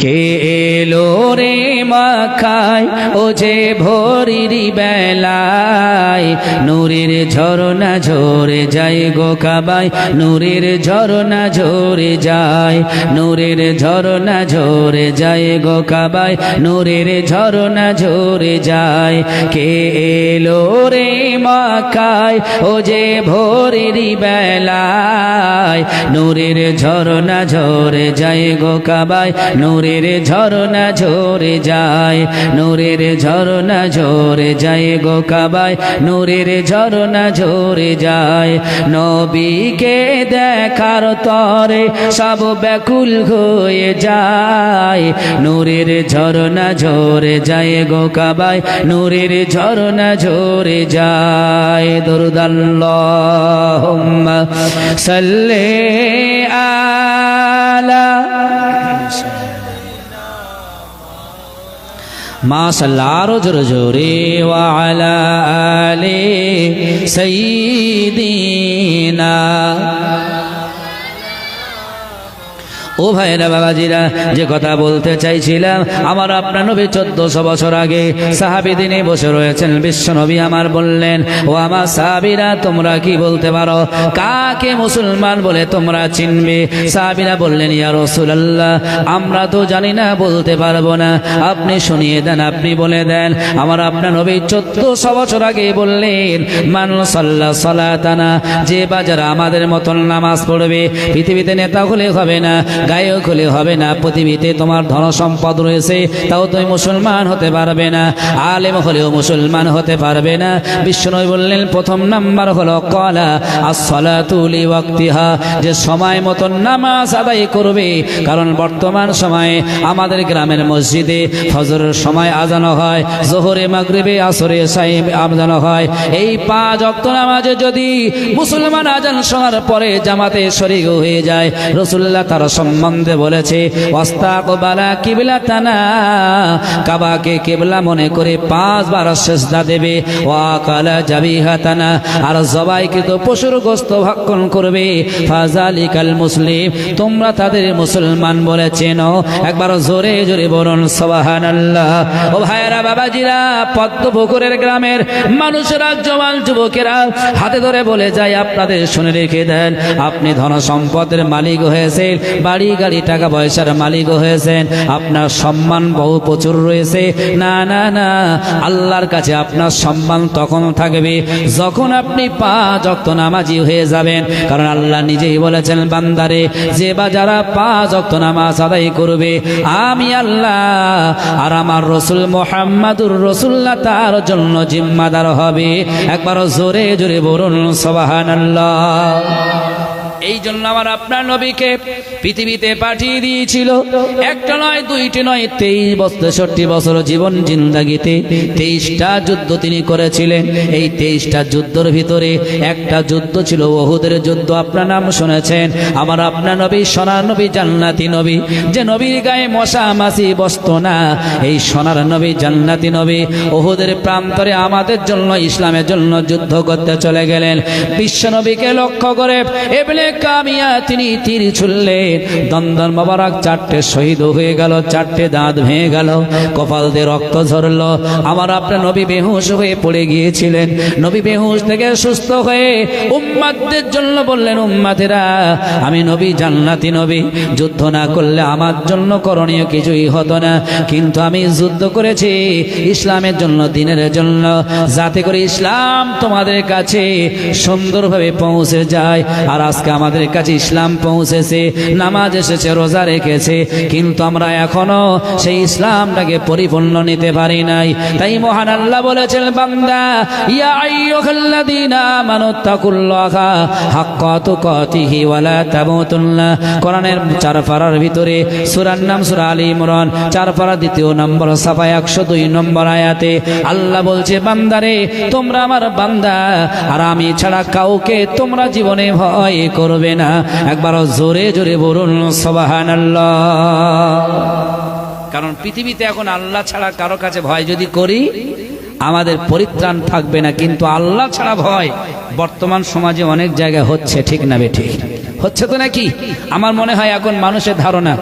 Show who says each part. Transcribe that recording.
Speaker 1: কে এলো রে মাখায় ও যে ভোরের বেলায় নূরের ঝরনা ঝরে যায় গো কাবায় নূরের ঝরনা ঝরে যায় নূরের ঝরনা ঝরে যায় গো কাবায় নূরের ঝরনা ঝরে যায় কে এলো রে মাখায় ও যে ভোরের বেলায় নূরের ঝরনা ঝরে যায় গো কাবায় নূরের ঝরনা ঝরে যায় নূরের ঝরনা ঝরে যায় গো কাবায় নূরের ঝরনা ঝরে যায় নবীকে দেখার তরে সব ব্যাকুল হয়ে যায় নূরের ঝরনা ঝরে যায় গো কাবায় নূরের ঝরনা ঝরে যায় দরুদ আল্লাহুম্মা সাল্লি আলা মাশাআল্লাহ আরো জোরে জোরে ওয়া আলা আলি সাইয়্যিদিনা ও ভাইরা বাবাজিরা যে কথা বলতে চাইছিলাম আমার আপনার নবী 1400 বছর আগে সাহাবী দিনে বসে রয়েছেন বিশ্ব নবী আমার বললেন ও আমার সাহাবীরা তোমরা কি বলতে পারো কাকে মুসলমান বলে তোমরা চিনবে সাহাবীরা বললেন ইয়া রাসূলুল্লাহ আমরা তো জানি না বলতে পারবো না আপনি শুনিয়ে দেন আপনি বলে দেন আমার আপনার নবী 1400 বছর আগে বললেন মান সাল্লা সালাতানা যে বাজার আমাদের মতন নামাজ পড়বে পৃথিবীতে নেতা হলে হবে না গায়ক হলে হবে না পৃথিবীতে তোমার ধন সম্পদ রয়েছে তাও তুমি মুসলমান হতে পারবে না আলেম হলেও মুসলমান হতে পারবে না বিশ্বনবী বললেন প্রথম নাম্বার হলো কলা as-salatu li waqtiha যে সময় মতো নামাজ আদায় করবে কারণ বর্তমান সময়ে আমাদের গ্রামের মসজিদে ফজরের সময় আজান হয় যোহরে মাগরিবে আসরে সাইম আজান হয় এই 5 ওয়াক্ত নামাজে যদি মুসলমান আজান শোনার পরে জামাতে শরীক হয়ে যায় রাসূলুল্লাহ তার সম্বন্ধে বলেছে ওয়াস্তাকবালা কিবলাতানা কাবাকে কিবলা মনে করে 5 বার সিজদা দেবে ওয়া কালা জাবিহাতানা আর জবাইকৃত পশুর গোশত ভক্ষণ করবে ফাজালিকাল মুসলিম তোমরা তাদের মুসলমান বলে চেনো একবার জোরে জোরে বলুন সুবহানাল্লাহ ও ভাইরা বাবাজিরা পদ্মপুকুরের গ্রামের মানুষেরা জওয়ান যুবকেরা হাতে ধরে বলে যায় আপনাদের শুনে রেখে দেন আপনি ধন সম্পদের মালিক হয়েছেন বাড়ি গাড়ি টাকা পয়সার মালিক হয়েছেন আপনার সম্মান বহু প্রচুর রয়েছে না না না আল্লাহর কাছে আপনার সম্মান তখন থাকবে যখন আপনি 5 ওয়াক্ত নামাজি হয়ে যাবেন কারণ আল্লাহ নিজেই বলেছেন বান্দারে যে বা যারা 5 ওয়াক্ত নামাজ আদায় করবে আমি আল্লাহ আর আমার রাসূল মুহাম্মাদুর রাসূলুল্লাহ তার জন্য জিম্মাদার হবে একবার জোরে জোরে বলুন সুবহানাল্লাহ এই জন্য আমার আপনার নবীকে পৃথিবীতে পাঠিয়ে দিয়েছিল একটা নয় দুইটি নয় 63 বছর জীবন জিন্দাগিতে 23টা যুদ্ধ তিনি করেছিলেন এই 23টা যুদ্ধের ভিতরে একটা যুদ্ধ ছিল উহুদের যুদ্ধ আপনার নাম শুনেছেন আমার আপনার নবী সোনার নবী জান্নাতি নবী যে নবীর গায়ে মশা মাছি বসতো না এই সোনার নবী জান্নাতি নবী উহুদের প্রান্তরে আমাদের জন্য ইসলামের জন্য যুদ্ধ করতে চলে গেলেন বিশ্ব নবীকে লক্ষ্য করে এবনে কামিয়া তিনি তীর ছুড়লেন দন্দন মোবারক 4টে শহীদ হয়ে গেল 4টে দাঁত ভেঙে গেল কপাল দিয়ে রক্ত ঝরলো আমার আপনার নবী বেহুশ হয়ে পড়ে গিয়েছিলেন নবী বেহুশ থেকে সুস্থ হয়ে উম্মতদের জন্য বললেন উম্মতেরা আমি নবী জান্নাতি নবী যুদ্ধ না করলে আমার জন্য করণীয় কিছুই হতো না কিন্তু আমি যুদ্ধ করেছি ইসলামের জন্য দ্বীনের জন্য যাতে করে ইসলাম তোমাদের কাছে সুন্দরভাবে পৌঁছে যায় আর আজকে আমাদের কাছে ইসলাম পৌঁছেছে নামাজ এসেছে রোজা রেখেছে কিন্তু আমরা এখনো সেই ইসলামটাকে পরিপূর্ণ নিতে পারি নাই তাই মহান আল্লাহ বলেছেন বান্দা ইয়া আইয়ুহাল্লাযীনা আমানুত্তাকুল্লাহা হাক্কা তুকাতিহি ওয়া লা তামুতুন্না কোরআনের 4 পারার ভিতরে সূরার নাম সূরা আলী ইমরান 4 পারা 2 নম্বর সাফা 102 নম্বর আয়াতে আল্লাহ বলছে বান্দারে তোমরা আমার বান্দা আর আমি ছাড়া কাউকে তোমরা জীবনে ভয় করবে না একবার জোরে জোরে বলুন সুবহানাল্লাহ কারণ পৃথিবীতে এখন আল্লাহ ছাড়া কারো কাছে ভয় যদি করি আমাদের পরিত্রাণ থাকবে না কিন্তু আল্লাহ ছাড়া ভয় বর্তমান সমাজে অনেক জায়গায় হচ্ছে ঠিক না বেঠিক হচ্ছে তো নাকি আমার মনে হয় এখন মানুষের ধারণা